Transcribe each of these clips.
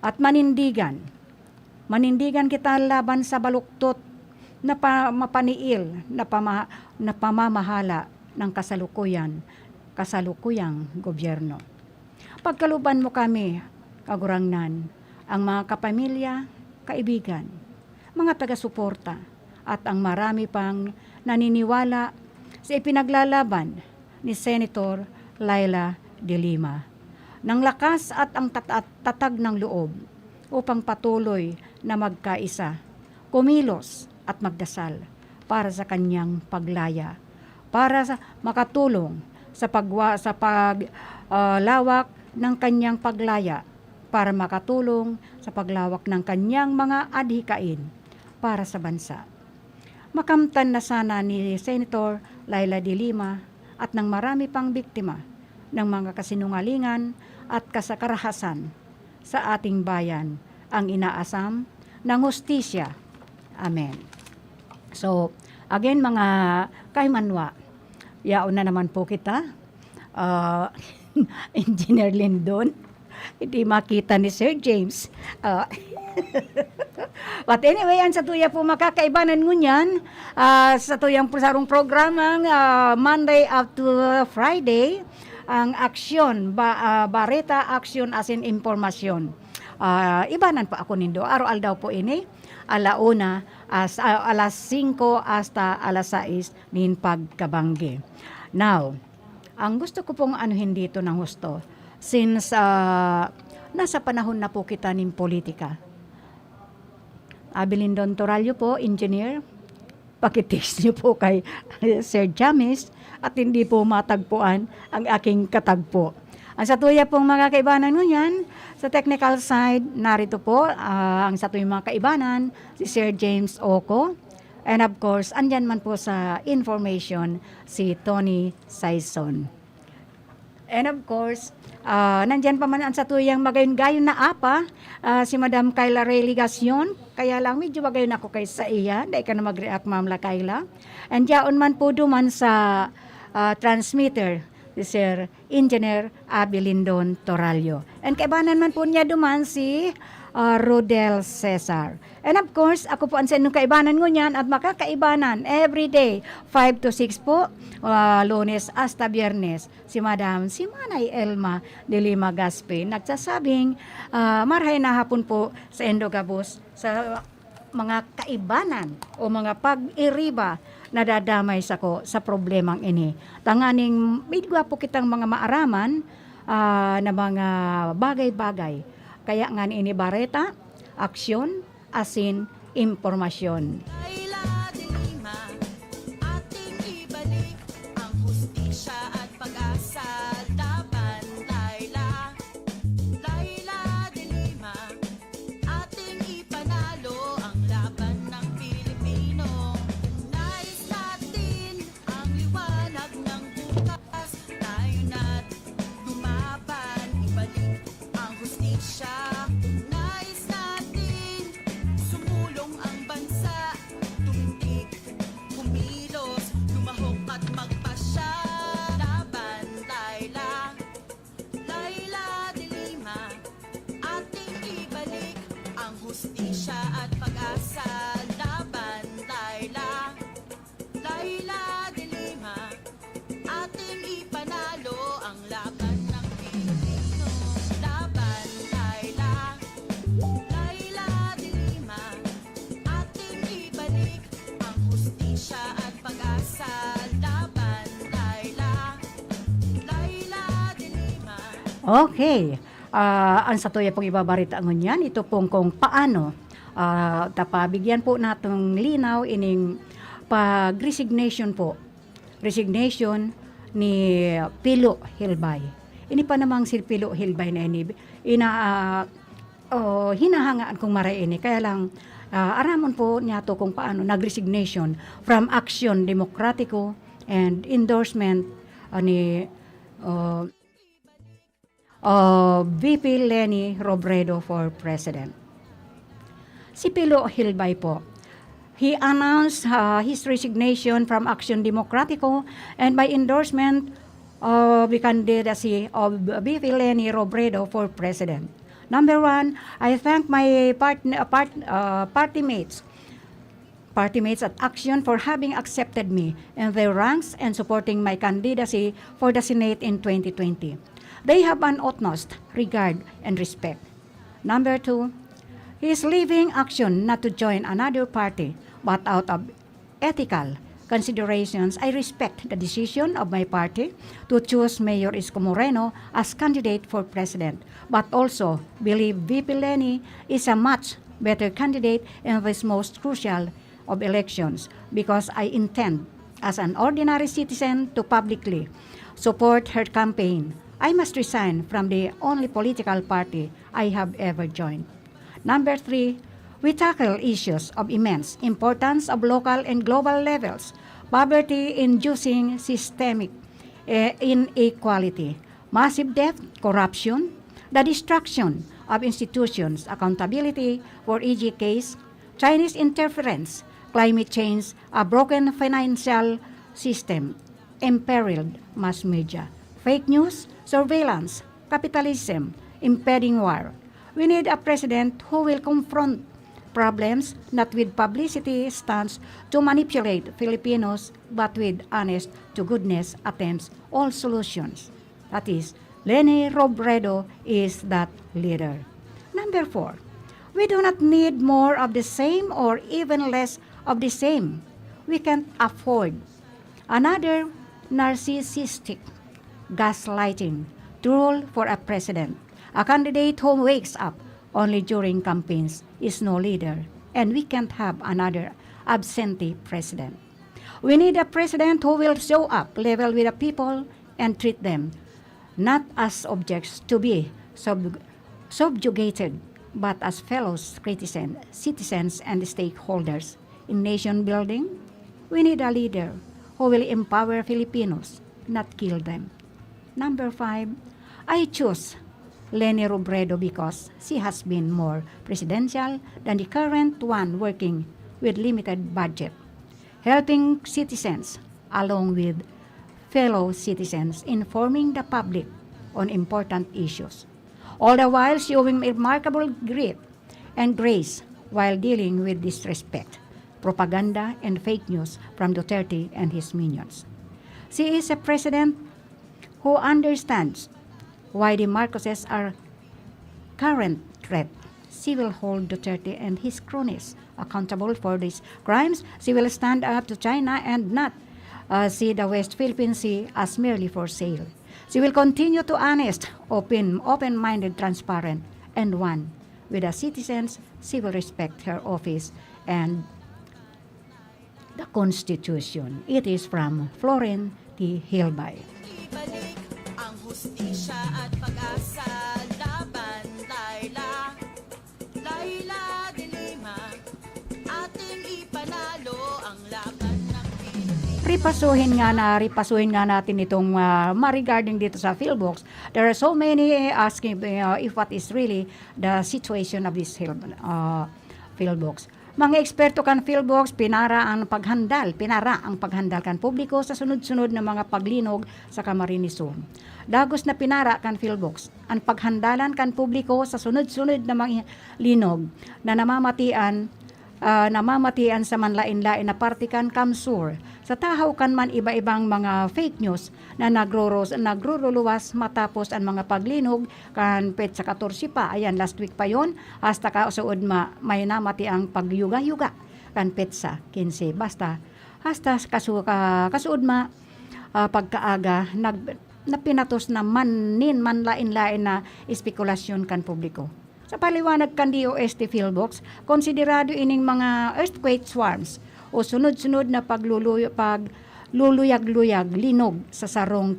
at manindigan. Manindigan kita laban sa baluktot na mapaniil na pamamahala ng kasalukuyang gobyerno. Pagkaluban mo kami, kagurangnan, ang mga kapamilya, kaibigan, mga taga-suporta, at ang marami pang naniniwala sa ipinaglalaban ni Senator Laila de Lima ng lakas at ang tatag ng loob upang patuloy na magkaisa, kumilos at magdasal para sa kanyang paglaya, para sa makatulong sa paglawak ng kanyang paglaya, para makatulong sa paglawak ng kanyang mga adhikain para sa bansa. Makamtan na sana ni Senator Laila de Lima at ng marami pang biktima ng mga kasinungalingan at kasakarahasan sa ating bayan ang inaasam ng hustisya. Amen. So, again mga kaimanwa, yaon na naman po kita. Engineer Lindon, hindi makita ni Sir James. But anyway, ang sa tuya po makakaibanan ngunyan, sa tuyang sarong programang Monday up to Friday, ang aksyon, bareta aksyon as in impormasyon. Ibanan pa ako nindo, araw-al daw po ini, alauna, alas 5 hasta alas 6 nin pagkabanggi. Now, ang gusto ko pong anuhin dito ng husto, since nasa panahon na po kita ng politika. Abilindon Toralyo po, engineer, pakitext niyo po kay Sir James at hindi po matagpuan ang aking katagpo. Ang satuya pong mga kaibanan ngunyan, sa technical side, narito po ang satuyang mga kaibanan, si Sir James Oco. And of course, andyan man po sa information si Tony Saison. And of course, nandyan pa man ang satuyang magayon-gayon na apa, si Madam Kayla Ray Ligacion. Kaya lang, medyo magayon ako kay sa iya. Dahil ka na mag-react, Ma'am La Kayla. And diyaon man po duman sa transmitter, si Sir Engineer Abilindon Toralyo. And kaibanan man po niya duman si Rodel Cesar. And of course, ako po ang sa inyong kaibanan ngunyan at makakaibanan every day, 5 to 6 po, Lunes hasta Biyernes. Si Manay Elma de Lima Gaspe, nagsasabing, marhay na hapon po sa Endogabos, sa mga kaibanan o mga pag-iriba na dadamay sa problemang ini. Tanganing, midwa po kitang mga maaraman na mga bagay-bagay. Kaya nga ini bareta, aksyon, asin, impormasyon. Laila de Lima, ating ibalik ang hustisya at pag-asa laban. Laila, Laila de Lima, ating ipanalo ang laban ng Pilipino. Nais natin ang liwanag ng bukas, tayo na't lumaban, ibalik ang hustisya. Nais natin sumulong ang bansa, tumindig, kumilos, lumahok at magpasya. Laban, Laila, Laila de Lima, ating ibalik ang hustisya at pag-asa. Laban, Laila, Laila de Lima, ating ipanalo ang laban ng Pilipino. Laban, Laila, Laila de Lima, ating ibalik ang hustisya at pag-asa. Laban, Laila, Laila de Lima. Okay. Ang satuya pong ibabarita ngunyan, ito pong kung paano tapabigyan po natong linaw ining pag-resignation po. Resignation ni Pilo Hilbay. Ini pa namang si Pilo Hilbay na ini hinahangaan kong maray ini. Kaya lang, aramon po niya to kung paano nag-resignation from Action Demokratiko and endorsement ni VP Leni Robredo for President. Si Pilo Hilbay po, he announced his resignation from Action Demokratiko and by endorsement of the candidacy of VP Leni Robredo for President. Number one, I thank my party mates at Action for having accepted me in their ranks and supporting my candidacy for the Senate in 2020. They have an utmost regard and respect. Number two, he is leaving Action not to join another party, but out of ethical considerations, I respect the decision of my party to choose Mayor Isko Moreno as candidate for president, but also believe VP Lenny is a much better candidate in this most crucial of elections because I intend, as an ordinary citizen, to publicly support her campaign. I must resign from the only political party I have ever joined. Number three, we tackle issues of immense importance of local and global levels, poverty-inducing systemic inequality, massive debt, corruption, the destruction of institutions, accountability for each case, Chinese interference, climate change, a broken financial system, imperiled mass media, fake news, surveillance, capitalism, impending war. We need a president who will confront problems not with publicity stunts to manipulate Filipinos, but with honest to goodness attempts all solutions. That is, Leni Robredo is that leader. Number four, we do not need more of the same or even less of the same. We can't afford another narcissistic gaslighting tool for a president. A candidate who wakes up only during campaigns is no leader, and we can't have another absentee president. We need a president who will show up level with the people and treat them not as objects to be subjugated, but as fellow citizens and stakeholders. In nation building, we need a leader who will empower Filipinos, not kill them. Number five, I choose Leni Robredo because she has been more presidential than the current one working with limited budget, helping citizens along with fellow citizens informing the public on important issues, all the while showing remarkable grit and grace while dealing with disrespect, propaganda, and fake news from Duterte and his minions. She is a president who understands why the Marcoses are current threat. She will hold Duterte and his cronies accountable for these crimes. She will stand up to China and not see the West Philippine Sea as merely for sale. She will continue to honest, open-minded, transparent, and one with the citizens. She will respect her office and the Constitution. It is from Florin T. Hilbay. Ibalik ang hustisya at pag-asa laban Laila, Laila de Lima, ating ipanalo ang laban ng Pilipinas. Ripasuhin nga natin itong regarding dito sa PhilBox. There are so many asking if what is really the situation of this PhilBox. Mga eksperto kan PhilBox, pinara ang paghandal kan publiko sa sunod-sunod na mga paglinog sa Camarines Sur. Dagos na pinara kan PhilBox ang paghandalan kan publiko sa sunod-sunod na mga linog na namamatian sa manlain-lain na partikan Kamsur. Sa tahaw kan man iba-ibang mga fake news na nagruruluwas matapos ang mga paglinog kan petsa 14 pa. Ayan, last week pa yon. Hasta kausuod may namati ang pagyuga-yuga kan petsa 15. Basta hasta kasuod pagkaaga napinatos na manlain-lain na espekulasyon kan publiko. Sa paliwanag kan DOST PhilBox, konsiderado ining mga earthquake swarms o sunod-sunod na pagluluyag-luyag linog sa sarong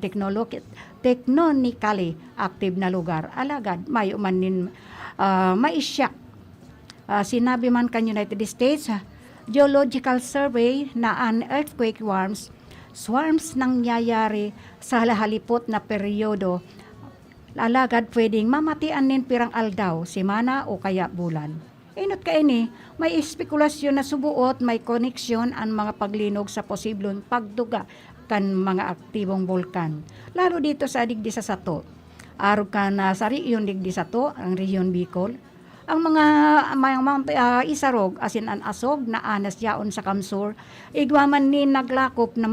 technonically active na lugar. Alagad, may umanin maisyak. Sinabi man kan United States Geological Survey na an earthquake swarms nangyayari sa halipot na peryodo. Alagad pwedeng mamatian nin pirang aldaw, semana o kaya bulan. Inot ka ini, may espekulasyon na subuot, may koneksyon ang mga paglinog sa posibleng pagduga kan mga aktibong bulkan. Lalo dito sa digdi sa Sato. arog ka na sa rehiyon digdi sa to, ang rehiyon Bicol. Ang mga isarog, asin an asog na anas yaon sa kamsur, igwaman ni naglakop na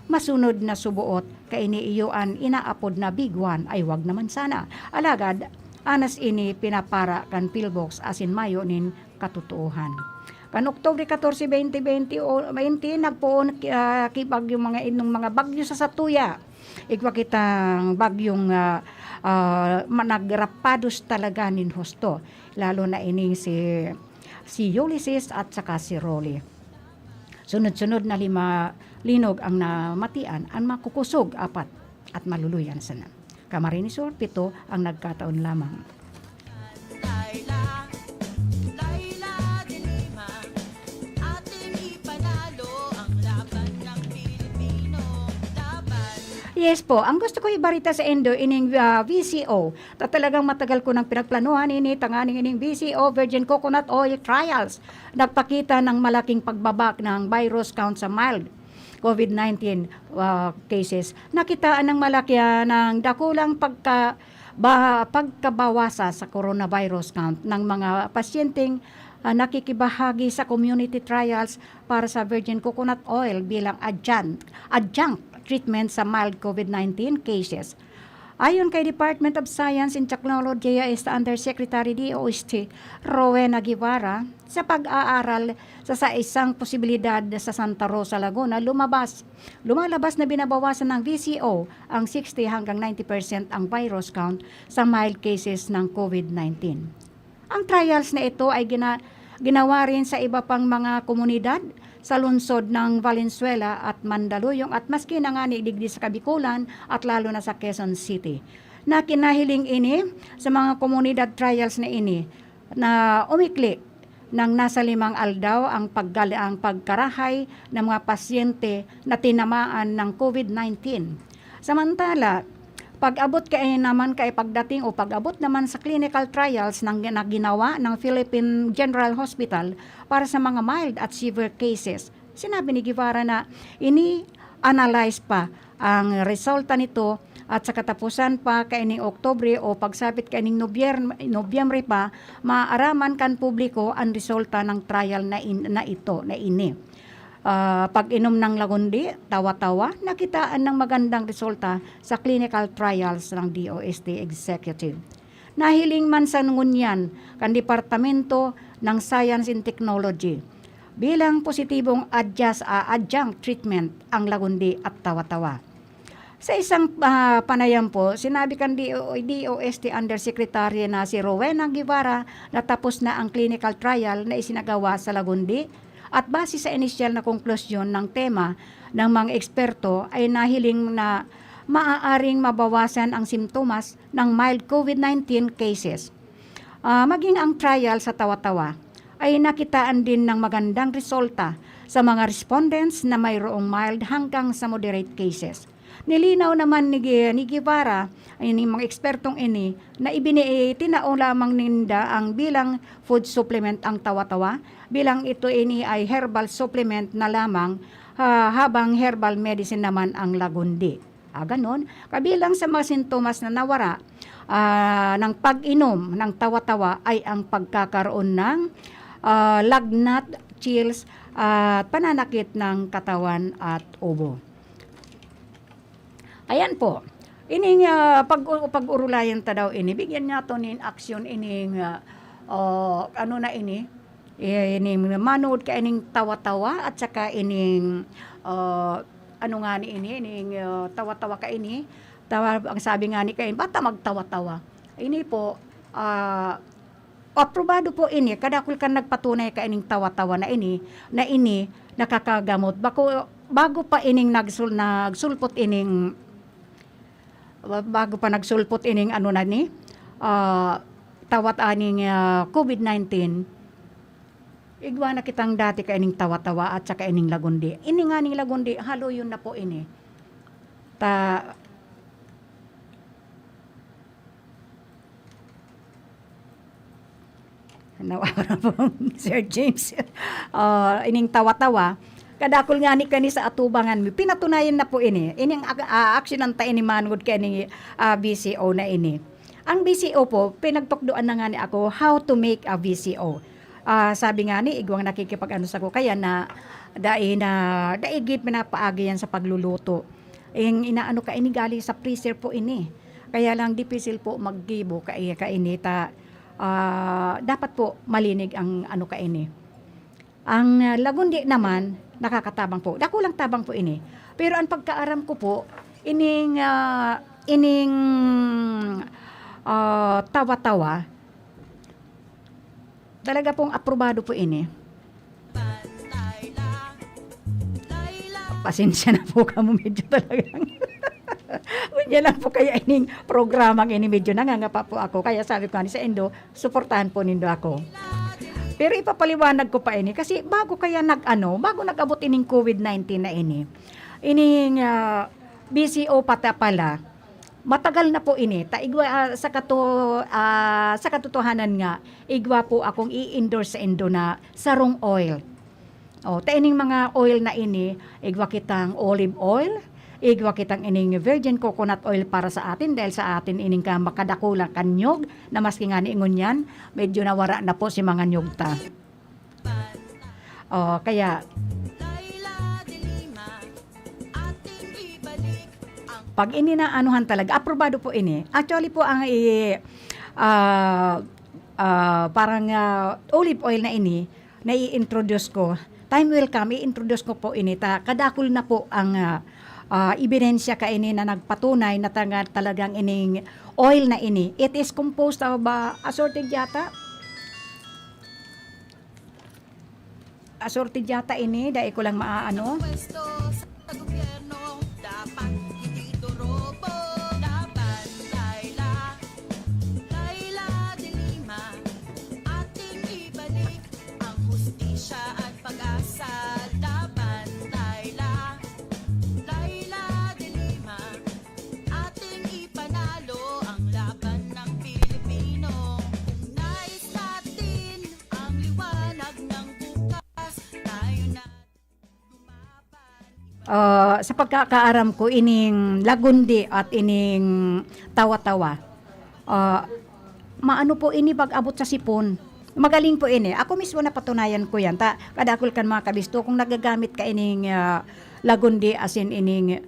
masunod na subuot, kay iniiyuan inaapod na bigwan, ay wag naman sana. Alagad, anas ini pinapara kan pillbox asin mayo nin katutuuhan. Kan Oktubre 14, 2020, nagpoon kibag yung mga inong mga bagyo sa Satuya. Igwa kitang bagyong nagrapados talaga nin husto. Lalo na ining si Ulysses at saka si Rolly. Sunod-sunod na 5 linog ang namatian, ang makukusog 4 at maluluyan sana. Camarinesor 7 ang nagkataon lamang. Laila, Laila de Lima, ating ipanalo ang laban ng Pilipino. Laban. Yes po, ang gusto ko ibarita sa Endo ining VCO. Talagang matagal ko nang pinagplanuhan ini tanganing ining VCO Virgin Coconut Oil Trials. Nagpakita ng malaking pagbabak ng virus count sa mild COVID-19 cases. Nakitaan ng malaki ng dakulang pagkabawasa sa coronavirus count ng mga pasyenteng nakikibahagi sa community trials para sa Virgin Coconut Oil bilang adjunct treatment sa mild COVID-19 cases. Ayon kay Department of Science and Technology Undersecretary DOST Rowena Guevara, sa pag-aaral sa isang posibilidad sa Santa Rosa, Laguna, lumalabas na binabawasan ng VCO ang 60 hanggang 90% ang virus count sa mild cases ng COVID-19. Ang trials na ito ay ginawa rin sa iba pang mga komunidad sa lungsod ng Valenzuela at Mandaluyong at maski na nga digdi sa Kabikulan at lalo na sa Quezon City. Na kinahiling ini sa mga komunidad trials na ini na umikli ng nasa 5 aldaw ang pagkarahay ng mga pasyente na tinamaan ng COVID-19. Samantala, pag-abot naman sa clinical trials na ginawa ng Philippine General Hospital para sa mga mild at severe cases, sinabi ni Guevara na ini-analyze pa ang resulta nito at sa katapusan pa kaining Oktubre o pagsapit kaining Nobyembre pa, maaaraman kan publiko ang resulta ng trial na ini. Pag-inom ng lagundi, tawa-tawa, nakitaan ng magandang resulta sa clinical trials ng DOST Executive. Nahiling man sa ngunyan kan Departamento ng Science and Technology bilang positibong adjunct treatment ang lagundi at tawa-tawa. Sa isang panayam po, sinabi kan DOST Undersecretary na si Rowena Guevara na tapos na ang clinical trial na isinagawa sa lagundi. At base sa inisyal na konklusyon ng tema ng mga eksperto ay nahiling na maaaring mabawasan ang simptomas ng mild COVID-19 cases. Maging ang trial sa tawa-tawa ay nakitaan din ng magandang resulta sa mga respondents na mayroong mild hanggang sa moderate cases. Nilinaw naman ni Guevara ay ni mga ekspertong ini na tinao lamang ninda ang bilang food supplement ang tawa-tawa bilang ito ini ay herbal supplement na lamang habang herbal medicine naman ang lagundi. Ganon, kabilang sa mga sintomas na nawara ng pag-inom ng tawa-tawa ay ang pagkakaroon ng lagnat, chills at pananakit ng katawan at ubo. Ayan po. Ining pag-urulayan ta daw ini, bigyan niya to nin aksyon ining ining manood ka ining tawa-tawa at saka ining ining tawa-tawa ka ini. Ang sabi nga ni kain, bata magtawa-tawa. Ini po aprobado po ini kadakul kan nagpatunay ka ining tawa-tawa na ini nakakagamot bago pa ining nagsulpot ining tawat aning COVID-19, igwa na kitang dati ka ining tawa-tawa at saka ining lagundi. Ini nga ning lagundi, halo yun na po ini. Nawawa na po Sir James. Ining tawa-tawa, kadakol nga ni kani sa atubangan mi. Pinatunayan na po ini. Ini ang action ng ta ini manod kani BCO na ini. Ang BCO po, pinagtukduan na nga ni ako how to make a BCO. Sabi nga ni, igwang nakikipag-ano sa ko, kaya na daigit pinapaagi yan sa pagluluto. Yung inaano ka ini gali sa freezer po ini. Kaya lang dipisil po maggibo ka ini dapat po malinig ang ano ka ini. Ang lagundi naman nakakatabang po. Dako lang tabang po ini. Pero ang pagkaaram ko po ining tawa-tawa, talaga pong aprobado po ini. Pasensya na po kamo, medyo talagang yan lang po kaya ining programang ini, medyo nangangapa po ako. Kaya sabi ko sa Indo, suportahan po nindo ako. Pero ipapaliwanag ko pa ini kasi bago nag-abot ining COVID-19 na ini. Ining BCO pala, matagal na po ini. Sa katotohanan nga, igwa po akong i-endorse sa Indo na sarong oil. Ining mga oil na ini, igwa kitang olive oil, igwa kitang ining virgin coconut oil para sa atin dahil sa atin ining ka makadakulang kanyog na maski nga niingon yan, medyo nawara na po si mga nyog ta. Kaya pag ini na anuhan talaga, aprobado po ini. Actually po ang parang olive oil na ini na i-introduce ko. Time will come, i-introduce ko po ini. Kadakul na po ang ebidensya ka ini na nagpatunay na talagang ining oil na ini. It is composed of assorted yata. Assorted yata ini, dahil ko lang maaano. Pwesto sa gobyerno, dapat hindi dorobo. Dapat Laila de Lima, ating ibalik ang hustisya at pag-asa. Dapat Laila de Lima, ating ipanalo ang laban ng Pilipino. Nais natin ang liwanag ng bukas, tayo na lumaban. Sa pagkakaaram ko, ining lagundi at ining tawa-tawa, maano po ini pag-abot sa sipon. Magaling po ini. Ako mismo napatunayan ko yan. Kadakol kan mga kabisto, kung nagagamit ka ining lagundi as in ining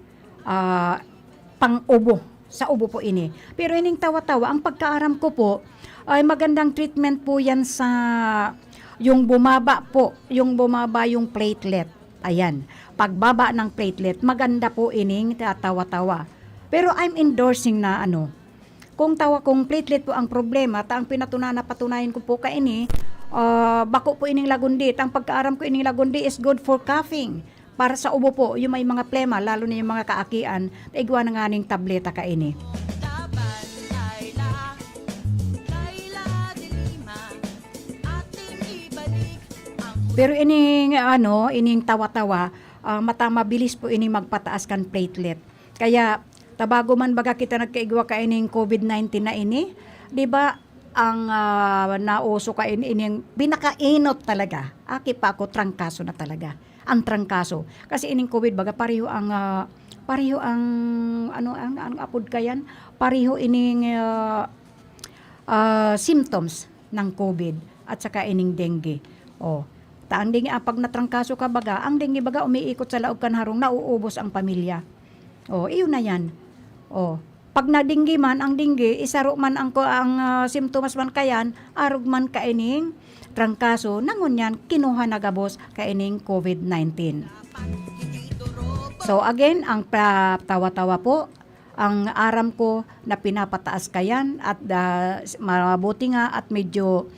pang-ubo. Sa ubo po ini. Pero ining tawa-tawa, ang pagkaaram ko po, ay magandang treatment po yan sa yung bumaba yung platelet. Ayan. Pagbaba ng platelet, maganda po ining tawa-tawa. Pero I'm endorsing na kung platelet po ang problema, ang patunayan ko po kaini, bako po ining lagundi. Ang pagkaaram ko ining lagundi is good for coughing. Para sa ubo po, yung may mga plema, lalo na yung mga kaakian, taigwa na nga ning tableta kaini. Dapat Laila de Lima, ating ibalik ang Pero ining tawa-tawa, mabilis po ining magpataas kan platelet. Kaya tabago man baga kita nagkaigwa ka ining COVID-19 na ini, 'di ba? Ang nauso ka ining binakainot talaga. Aki pa ako trangkaso na talaga. Ang trangkaso kasi ining COVID baga pareho ang apod kayan, pareho ining symptoms ng COVID at saka ining dengue. Ang dengue pag natrangkaso ka baga, ang dengue baga umiikot sa laog kan harong, nauubos ang pamilya. Iyon na yan. Pag nadinggi man, ang dinggi, isaro man ang simptomas man kayan, arog man kaining trangkaso, nangon yan, kinuha na gabos kaining COVID-19. So again, ang tawa-tawa po, ang aram ko na pinapataas kayan at mabuti nga at medyo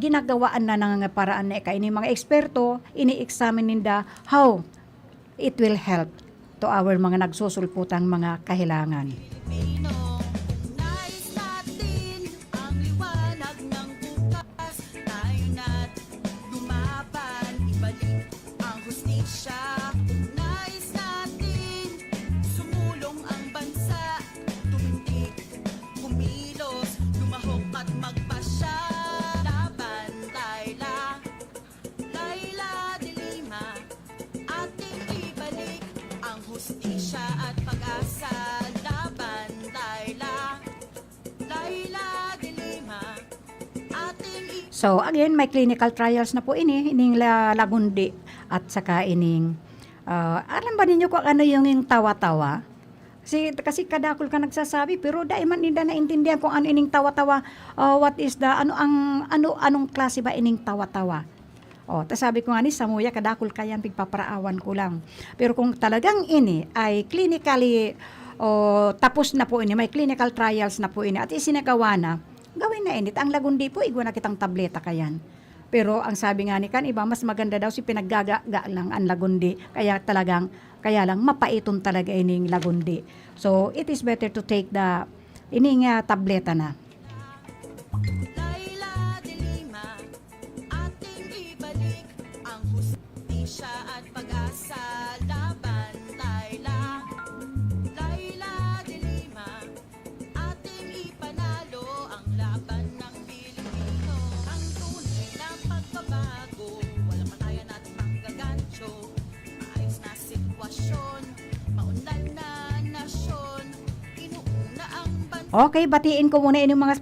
ginagawaan na ng paraan na kaining mga eksperto, ini-examine ninda how it will help to our mga nagsusulputang mga kahilangan. Pilipino. Nais natin ang liwanag ng bukas, tayo na't lumaban, ibalik ang hustisya. Nais natin sumulong ang bansa, tumindig, kumilos, lumahok at magpasya. Laban, Laila de Lima, So again, may clinical trials na po ining Lagundi at saka ining alam ba ninyo kung ano yung tawa-tawa? Kasi kadakol ka nagsasabi pero dahil man nila naintindihan kung ano ining tawa-tawa, what is the anong klase ba ining tawa-tawa. Tas sabi ko nga ni Samuya kadakol kayan pigpaparaawan ko lang. Pero kung talagang ini ay clinically tapos na po ini, may clinical trials na po ini at isinagawa na, gawin na init. Ang Lagundi po, igwa na kitang tableta kayan. Pero ang sabi nga ni kan iba, mas maganda daw si pinaggaga lang ang Lagundi. Kaya lang mapaiton talaga ining Lagundi. So it is better to take the ining tableta na. Laila de Lima, ating ibalik ang hustisya at pag-asa laban. Laila, Laila de Lima, ating ipanalo ang laban ng Pilipino. Ang tunay na pagbabago, walang patayan at manggagancho. Maayos na sitwasyon, maunlad na nasyon, inuuna ang bansa. Okay, batiin ko muna inyong mga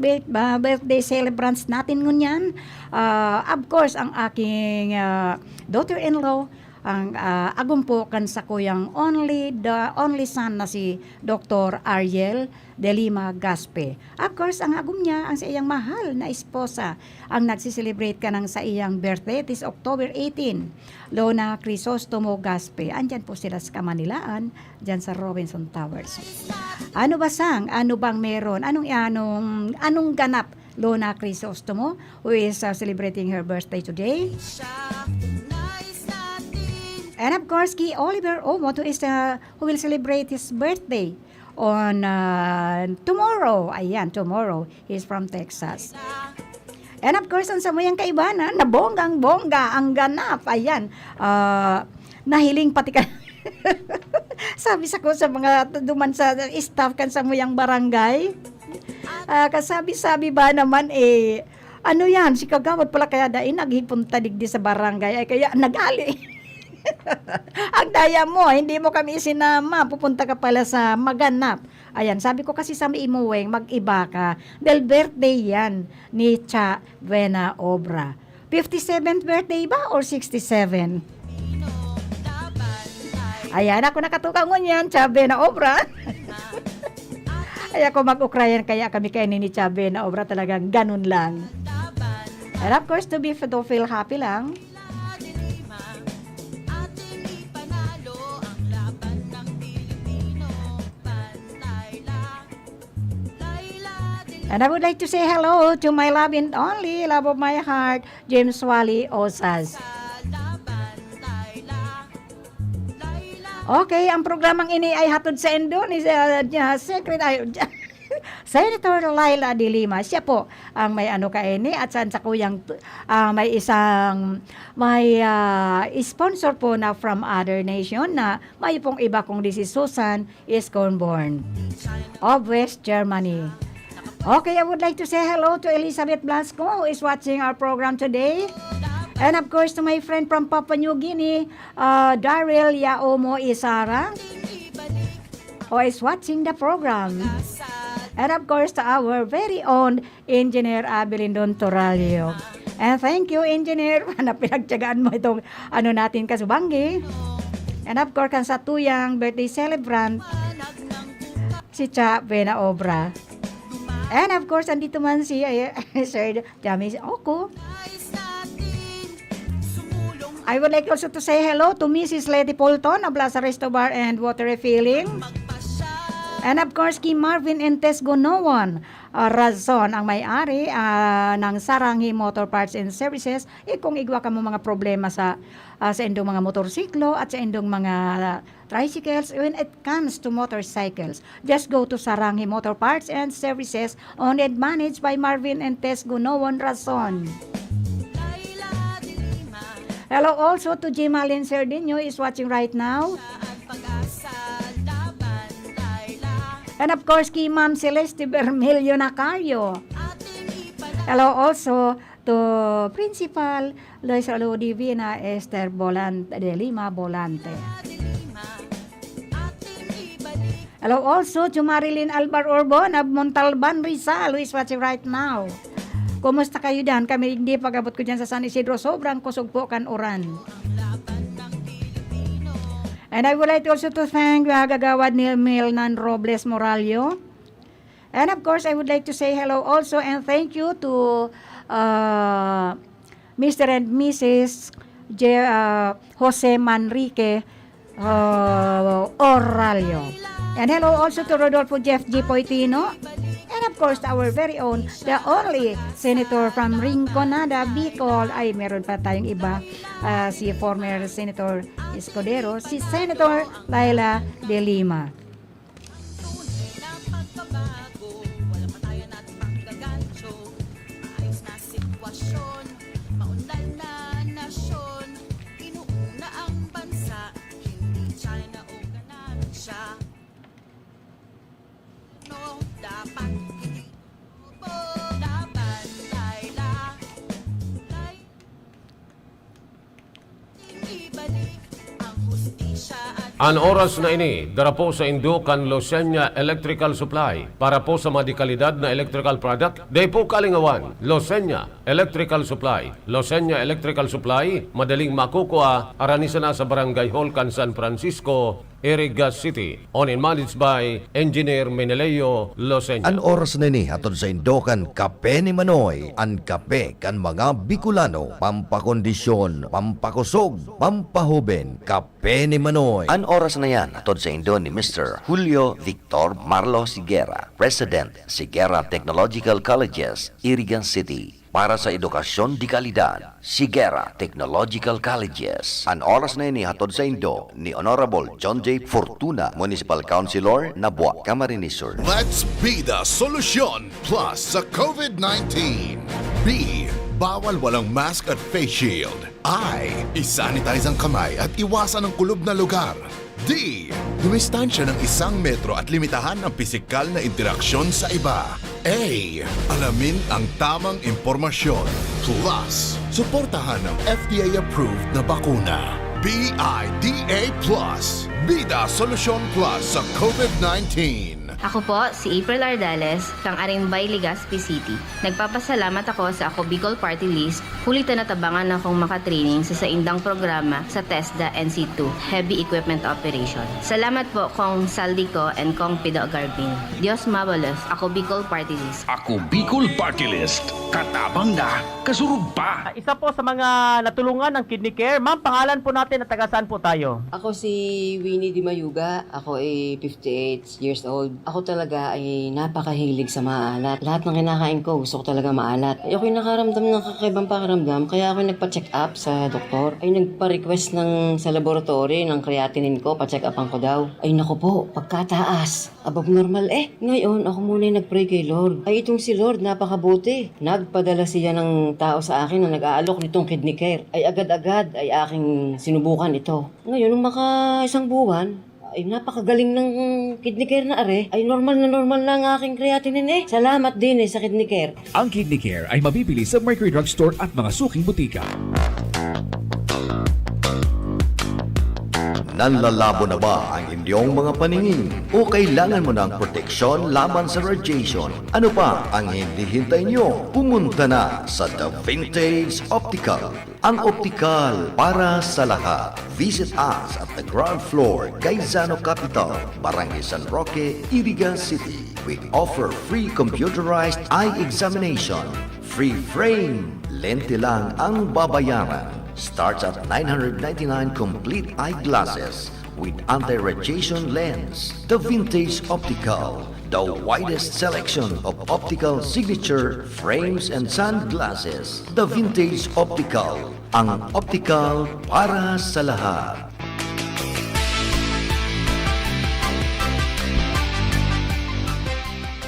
birthday celebrants natin ngunyan. Of course, ang aking daughter-in-law, ang agumpo kan sa kuyang the only son na si Dr. Ariel de Lima Gaspe. Of course, ang agum niya, ang sa iyang mahal na esposa, ang nagsiselebrate ka ng sa iyang birthday, this October 18, Lona Crisostomo Gaspe. Andyan po sila sa Kamanilaan, dyan sa Robinson Towers. Ano ba sang? Ano bang meron? Anong ganap, Lona Crisostomo, who is celebrating her birthday today? Nais natin And of course, kay Oliver Omo, who will celebrate his birthday on tomorrow. Ayan, tomorrow. He's from Texas. And of course, ang samuyang kaibanan, na bonggang-bongga ang ganap. Ayan, nahiling pati ka. Sabi sa ko sa mga duman sa staff kan samuyang barangay. Kasabi-sabi ba naman ano yan, si Kagawad pala kaya dahil naghipunta digdi sa barangay, ay kaya nag-ali. Ang daya mo, hindi mo kami isinama, pupunta ka pala sa maganap. Ayan, sabi ko kasi sa Imuweng, mag-iba ka. Dahil birthday yan ni Cha Buena Obra. 57th birthday ba or 67? Ayan, ako nakatuka ngunyan, Cha Buena Obra. Ay ako mag-Ukrayan, kaya kami kayo ni Cha Buena Obra, talagang ganun lang. And of course, to feel happy lang. And I would like to say hello to my love and only love of my heart, James Wally Osas. Okay, ang programang ini ay hatod sa Indo ni Senator Laila de Lima. Siya po ang may kaini at saan sa kuyang may sponsor po na from other nation na may pong iba kung this is Susan Iskornborn of West Germany. Okay, I would like to say hello to Elizabeth Blasco who is watching our program today. And of course to my friend from Papua New Guinea, Daryl Yaomo Isara, who is watching the program. And of course to our very own Engineer Abilindon Toralio. And thank you, Engineer, na pinagtyagaan mo itong natin kasubanggi. And of course, kan sa tuyang birthday celebrant, si Cha Buena Obra. And of course, andito man si Sir James Oko. I would like also to say hello to Mrs. Letty Polton of Plaza Resto Bar and Water Refilling. And of course, kay Marvin and Tess Gonowan Razon, ang may-ari ng Saranghi Motor Parts and Services. Kung igwa ka mo mga problema sa indong mga motorsiklo at sa indong mga tricycles, when it comes to motorcycles, just go to Saranghi Motor Parts and Services, owned and managed by Marvin and Tess Gonowan Razon. Hello also to Jimalin Sardinio is watching right now. And of course, kay Ma'am Celeste Bermelio Nacario. Hello also to Principal Luis Alo Divina Esther de Lima Bolante. Hello also to Marilyn Albar Orbon of Montalban, Rizal, who is watching right now. Kumusta kayo dyan? Kami hindi pag-abot ko dyan sa San Isidro. Sobrang kusog po kan uran. And I would like also to thank Gagawad ni Milnan Robles Moralio. And of course, I would like to say hello also and thank you to Mr. and Mrs. Jose Manrique Oralio. And hello also to Rodolfo Jeff G. Poitino. And of course, our very own, the only senator from Rinconada, Bicol. Ay, meron pa tayong iba. Si former Senator Escudero, si Senator Laila de Lima. Tunay na pagbabago, walang patayan at panggagancho. Maayos na sitwasyon, maunlad na nasyon. Inuuna ang bansa, hindi China o ganansya. No, dapat hindi po laban, Laila. Ibalik ang hustisya at Ang oras na ini, dara po sa Indukan Losenya Electrical Supply para po sa madikalidad na electrical product. Day po kalingawan, Losenya Electrical Supply. Losenya Electrical Supply, madaling makukuha, aranisa na sa Barangay Hall, San Francisco, Iriga City. Owned and managed by Engineer Meneleo Losenya. An oras na ni hatod sa Indokan Kape ni Manoy. An kape kan mga Bicolano. Pampakondisyon, pampakusog, pampahuben. Kape ni Manoy. An oras na yan atod sa Indo ni Mr. Julio Victor Marlo Sigera, President, Sigera Technological Colleges, Irigan City. Para sa edukasyon di kalidad, Sigera Technological Colleges. An oras na ini hatod sa Indo ni Honorable John J. Fortuna, Municipal Councilor, Nabua, Camarines Sur. Let's be the solution plus sa COVID-19. B. Bawal walang mask at face shield. I. Isanitize ang kamay at iwasan ang kulob na lugar. D. Dumistansya ng 1 metro at limitahan ang pisikal na interaksyon sa iba. A. Alamin ang tamang impormasyon. Plus, suportahan ang FDA-approved na bakuna. BIDA Plus. Bida Solusyon Plus sa COVID-19. Ako po, si April Ardales, kang Arimbay, Legazpi City. Nagpapasalamat ako sa Ako Bicol Party List, kulitan na tabangan akong makatraining sa saindang programa sa TESDA NC2, Heavy Equipment Operation. Salamat po kong Saldico and kong Pido Garbin. Dios mabalos, Ako Bicol Party List. Ako Bicol Party List. Katabang na, kasurug pa. Isa po sa mga natulungan ng Kidney Care. Ma'am, pangalan po natin at taga saan po tayo? Ako si Winnie Di Mayuga. Ako ay 58 years old. Ako talaga ay napakahilig sa maalat. Lahat ng kinakain ko, gusto ko talaga maalat. Ay ako'y nakaramdam ng kakaibang pakiramdam, kaya ako'y nagpa-check up sa doktor. Ay nagpa-request sa laboratory ng creatinine ko, pa-check upan ko daw. Ay naku po, pagkataas, above normal Ngayon, ako muna yung nag-pray kay Lord. Ay itong si Lord, napakabuti. Nagpadala siya ng tao sa akin na nag-aalok nitong Kidney Care. Ay agad-agad ay aking sinubukan ito. Ngayon, nung isang buwan, ay napakagaling ng Kidney Care na ay normal na ang aking creatinine Salamat din sa Kidney Care. Ang Kidney Care ay mabibili sa Mercury Drugstore at mga suking butika. Nanlalabo na ba ang inyong mga paningin? O kailangan mo ng proteksyon laban sa radiation? Ano pa ang hindi hintay nyo? Pumunta na sa The Vintage Optical. Ang optical para sa lahat. Visit us at the ground floor, Gaisano Capital, Barangay San Roque, Irigan City. We offer free computerized eye examination. Free frame. Lente lang ang babayaran. Starts at 999 complete eyeglasses with anti-radiation lens. The Vintage Optical, the widest selection of optical signature frames and sunglasses. The Vintage Optical, ang optical para sa lahat.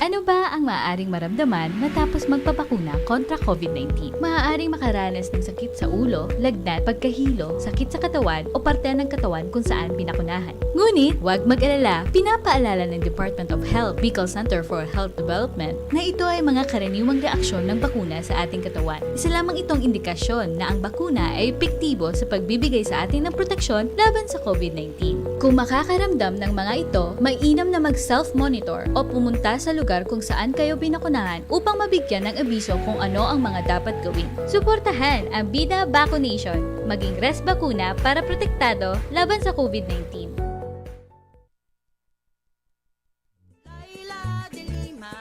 Ano ba ang maaaring maramdaman matapos magpapakuna kontra COVID-19? Maaaring makaranas ng sakit sa ulo, lagnat, pagkahilo, sakit sa katawan o parte ng katawan kung saan pinakunahan. Ngunit, huwag mag-alala, pinapaalala ng Department of Health, Bicol Center for Health Development na ito ay mga karaniwang reaksyon ng bakuna sa ating katawan. Isa lamang itong indikasyon na ang bakuna ay epektibo sa pagbibigay sa atin ng proteksyon laban sa COVID-19. Kung makakaramdam ng mga ito, mainam na mag-self-monitor o pumunta sa lugar kung saan kayo binakunahan upang mabigyan ng abiso kung ano ang mga dapat gawin. Suportahan ang Bida Vaccination, maging res bakuna para protektado laban sa COVID-19. Laila de Lima,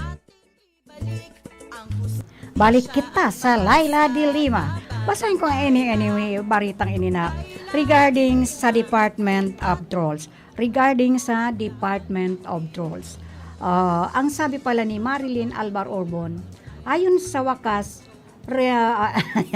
ating ibalik ang hustisya. Balik kita sa Laila de Lima. Basahin ko anyway, baritang ini na regarding sa Department of Trolls. Regarding sa Department of Trolls. Ang sabi pala ni Marilyn Alvar Orbon, ayon sa wakas,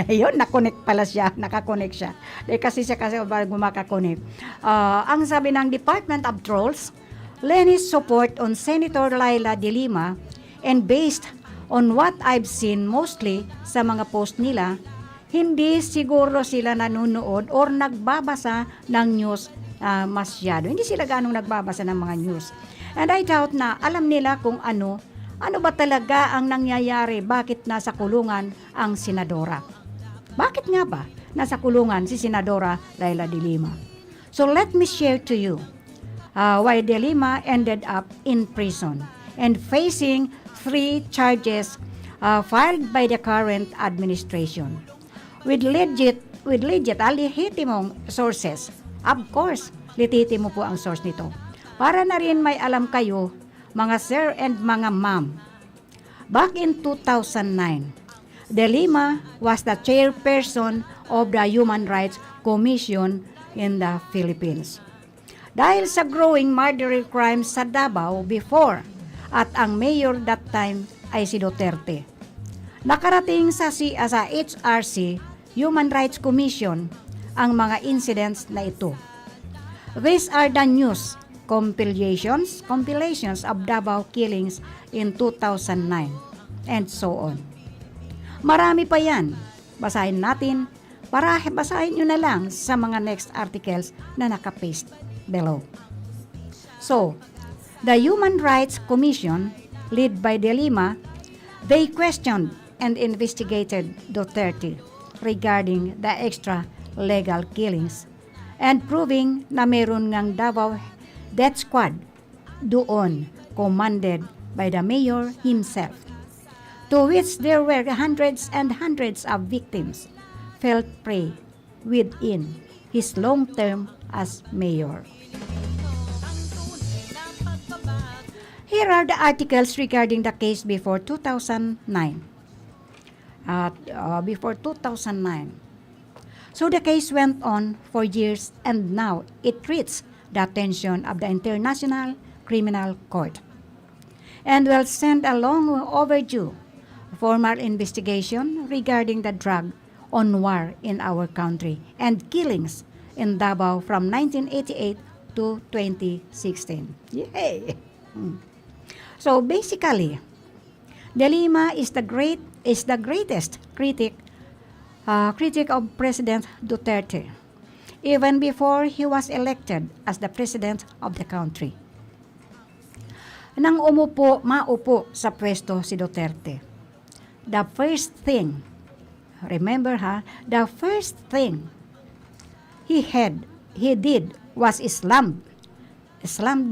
ayun, nakonect pala siya, nakakonect siya. Kasi siya bago makakonect. Ang sabi ng Department of Trolls, Lenin's support on Senator Laila de Lima and based on what I've seen mostly sa mga post nila, hindi siguro sila nanonood or nagbabasa ng news masyado. Hindi sila ganong nagbabasa ng mga news. And I doubt na alam nila kung ano ba talaga ang nangyayari, bakit nasa kulungan ang senadora. Bakit nga ba nasa kulungan si Senadora Laila de Lima? So let me share to you why de Lima ended up in prison and facing 3 charges filed by the current administration. With legit lehitimong sources. Of course, legitimo po ang source nito. Para na rin may alam kayo, mga sir and mga ma'am. Back in 2009, de Lima was the chairperson of the Human Rights Commission in the Philippines. Dahil sa growing murder crimes sa Davao before at ang mayor that time ay si Duterte. Nakarating sa HRC, Human Rights Commission, ang mga incidents na ito. These are the news compilations of Davao killings in 2009 and so on. Marami pa yan. Basahin natin. Basahin nyo na lang sa mga next articles na nakapaste below. So, the Human Rights Commission, led by de Lima, they questioned and investigated Duterte regarding the extra legal killings and proving na meron ngang Davao death squad doon commanded by the mayor himself, to which there were hundreds and hundreds of victims fell prey within his long term as mayor. Here are the articles regarding the case before 2009. Before 2009. So the case went on for years and now it reached the attention of the International Criminal Court and will send a long overdue formal investigation regarding the drug on war in our country and killings in Davao from 1988 to 2016. Yay! So basically, de Lima is the greatest critic of President Duterte, even before he was elected as the president of the country. Nang maupo sa pwesto si Duterte, the first thing he did was slam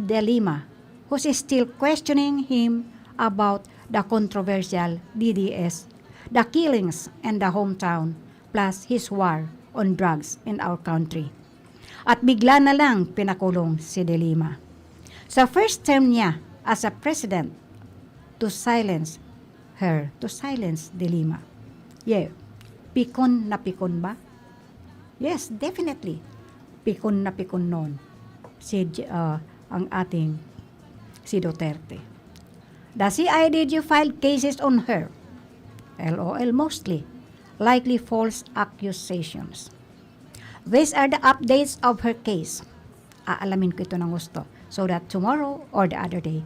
de Lima, who's still questioning him about the controversial DDS, the killings in the hometown, plus his war on drugs in our country. At bigla na lang pinakulong si de Lima. Sa first term niya as a president, to silence de Lima. Yeah, pikon na pikon ba? Yes, definitely. Pikon na pikon noon ang ating si Duterte. The CIDG filed cases on her, LOL mostly, likely false accusations. These are the updates of her case. Aalamin ko ito ng gusto so that tomorrow or the other day,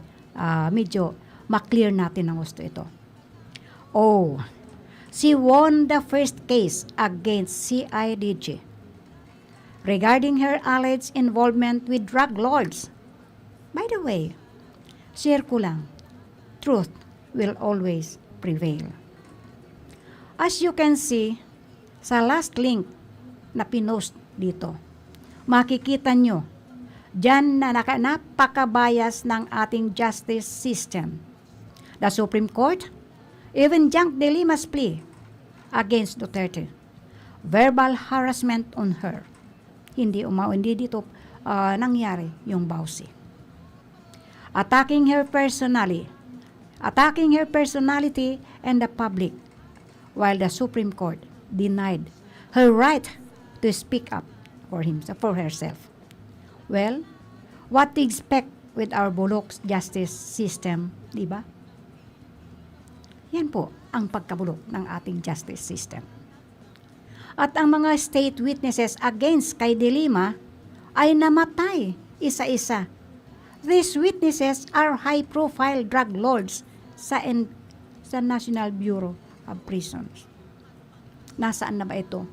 medyo maklear natin ng gusto ito. Oh, she won the first case against CIDG regarding her alleged involvement with drug lords. By the way, share ko lang, truth will always prevail. As you can see, sa last link na pinost dito, makikita nyo Diyan na napakabayas ng ating justice system. The Supreme Court even junked De Lima's plea against Duterte. Verbal harassment on her. Hindi dito nangyari yung bawsi. Attacking her personality and the public, while the Supreme Court denied her right to speak up for herself. Well, what to expect with our bulok justice system, di ba? Yan po ang pagkabulok ng ating justice system. At ang mga state witnesses against kay De Lima ay namatay isa-isa. These witnesses are high-profile drug lords sa National Bureau of Prisons. Nasaan na ba ito?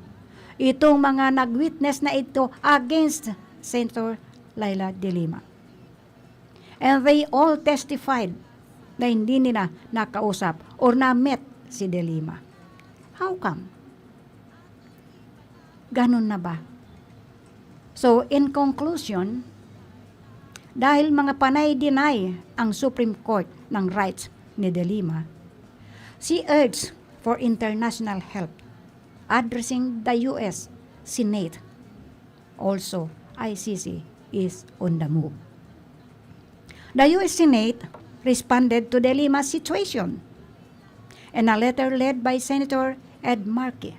Itong mga nag-witness na ito against Senator Laila De Lima. And they all testified na hindi nila nakausap or na-met si De Lima. How come? Ganun na ba? So, in conclusion, dahil mga panay-deny ang Supreme Court ng rights ni De Lima, she urged for international help, addressing the U.S. Senate. Also, ICC is on the move. The U.S. Senate responded to De Lima's situation in a letter led by Senator Ed Markey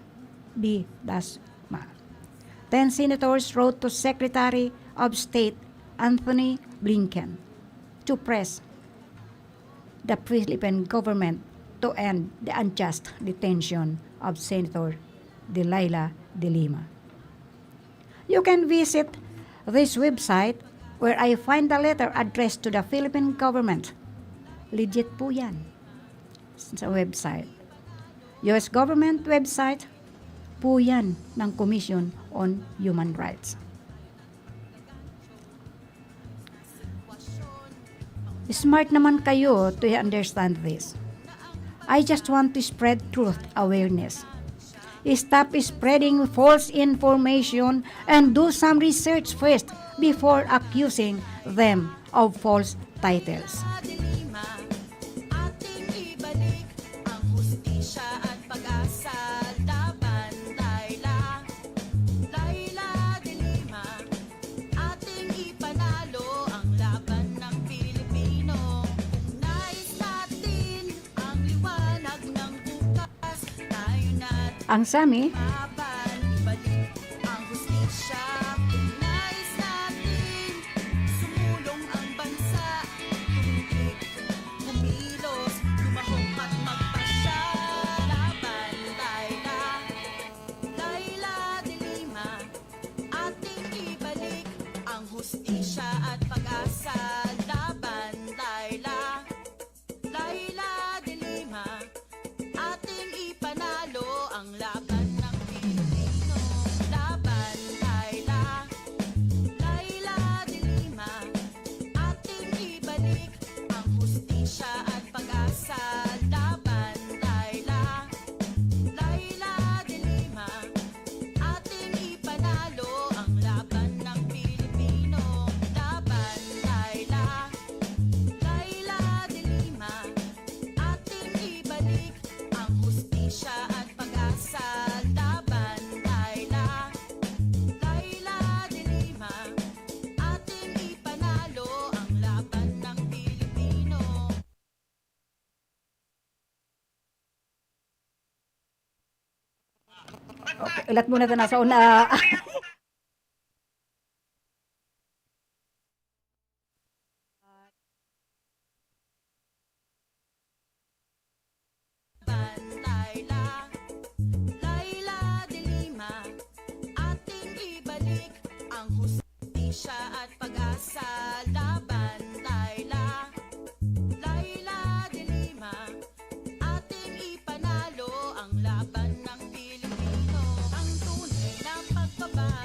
B. Dasma. 10 senators wrote to Secretary of State Anthony Blinken to press the Philippine government to end the unjust detention of Senator Laila De Lima. You can visit this website where I find the letter addressed to the Philippine government. Legit po yan sa website. US government website po yan ng Commission on Human Rights. Smart naman kayo to understand this. I just want to spread truth awareness. Stop spreading false information and do some research first before accusing them of false titles. De Lima, ating ibalik ang hustisya at pag-asa laban Laila. Laila De Lima, ating ipanalo ang laban ng Pilipino. Nais natin ang liwanag ng bukas. Tayo natin Ang Sami, laban, ibalik ang hustisya. Nais natin sumulong ang bansa. Tumigil, kumilos, lumahok at magpasya. Laban, Laila. Laila De Lima, ating ibalik ang hustisya at pag-asa. Laban, Laila. Laila De Lima, ating ipanalo ang laban ng Pilipino. Laban, Laila. Laila De Lima, ating ibalik ang hustisya at pag-asa. Laban, Laila. Laila De Lima, ating ipanalo ang laban ng Pilipino. Laban, Laila. Laila De Lima, ating ibalik ang hustisya at pag-asa. Laban, Laila. Laila De Lima, ating ipanalo ang laban ng Pilipino. okay, ilat muna ito nasa una. Laban, Laila. Laila De Lima, ating ibalik ang hustisya at pag-asa. Laban, Laila. Laila De Lima, ating ipanalo ang laban ng Pilipino. Ang tunay na pagbabago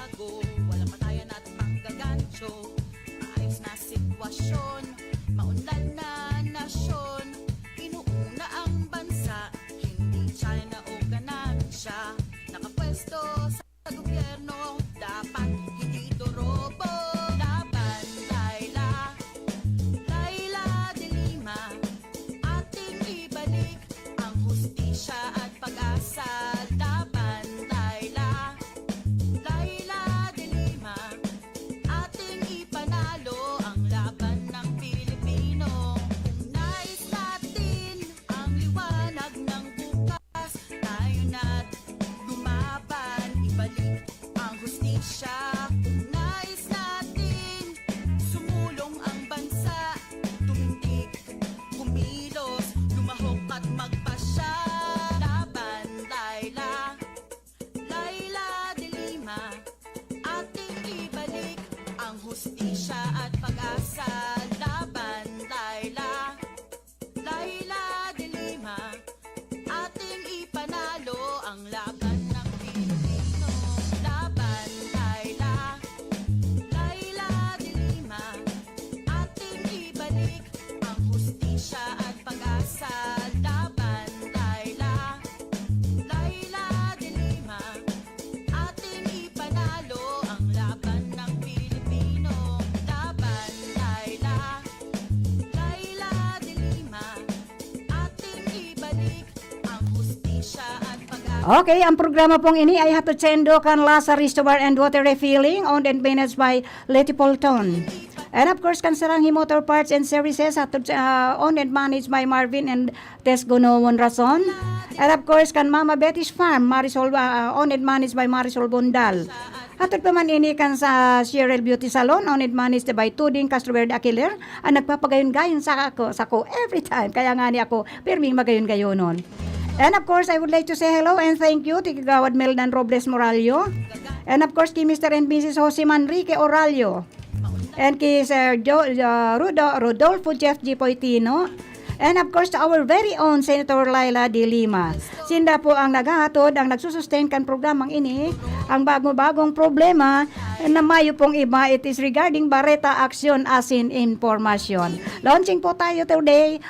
Okay, ang programa pong ini ay hatod sa Indocan Lasa Restobar and Water Refilling, owned and managed by Letty Polton. And of course, Kansarangi Motor Parts and Services, hatod owned and managed by Marvin and Tess Gonowon Rason. And of course, kan Mama Betty's Farm, Marisol, owned and managed by Marisol Bondal. Hatod pa man ini kan sa Cheryl Beauty Salon, owned and managed by Tuding Castroverde Aquiler, ang nagpapagayon-gayon sa ako every time. Kaya nga ni ako, pirming magayon-gayonon. And of course, I would like to say hello and thank you to Kagawad Meldan Robles Moralio. And of course, kay Mr. and Mrs. Jose Manrique Oralio. And kay Sir Rodolfo Jeff G. Poitino. And of course, to our very own Senator Laila de Lima. Sinda po ang naghahatod, ang nagsusustain kan programang ini. Ang bagong problema na mayo pong iba, it is regarding Bareta Action as in Information. Launching po tayo today.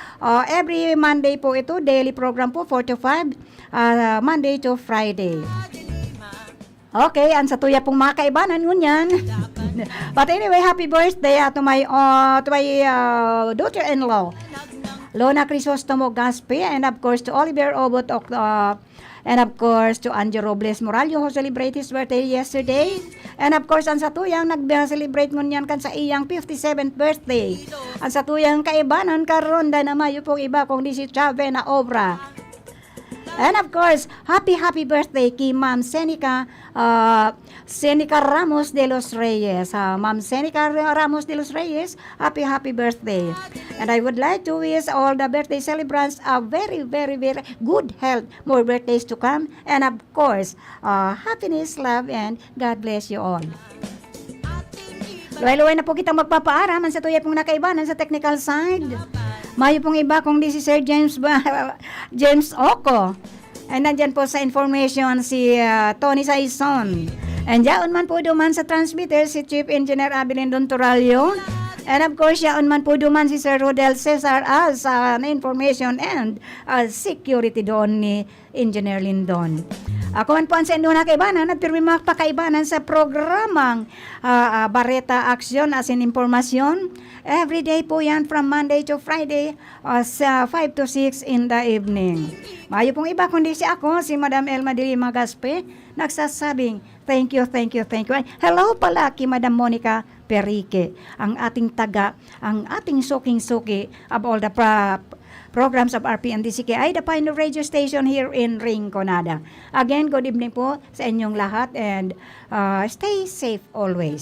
Every Monday po ito, daily program po, 4 to 5, Monday to Friday. Okay, ang sa tuya pong mga kaibanan ngunyan. But anyway, happy birthday to my daughter-in-law, Lona Crisostomo Gaspe, and of course to Oliver Obot, and of course to Anjo Robles Moralio, who celebrated his birthday yesterday. And of course, ang satuyang nag-celebrate ngunyan kan sa iyang 57th birthday. Ang satuyang kaibanan karonda na mayo pong iba kung di si Chave na obra. And of course, happy birthday kay Ma'am Senica Ramos de los Reyes. Ma'am Senica Ramos de los Reyes, happy birthday. And I would like to wish all the birthday celebrants a very, very, very good health, more birthdays to come, and of course, happiness, love, and God bless you all. Luway-luway na po kitang magpapaaraman sa tuya pong nakaibanan sa technical side. Mayo pong iba kung di si Sir James Oco. And nandyan po sa information si Tony Saison. And yaon man po duman sa transmitter si Chief Engineer Abilin Don Toralio. And of course, yaon man po duman si Sir Rodel Cesar as na information and security doon ni Engineer Lindon. Ako man po ang sa inyo na kaibanan at pirmi makapakaibanan sa programang Bareta Action as in Information. Every day po yan from Monday to Friday sa 5 to 6 in the evening. Mayo pong iba kundi si ako, si Madam Elma de Lima Gaspe, nagsasabing thank you. Hello pala kay Madam Monica Perique, ang ating suking-suki of all the programs of RPNDCKI, the Pioneer Radio Station here in Rinconada. Again, good evening po sa inyong lahat and stay safe always.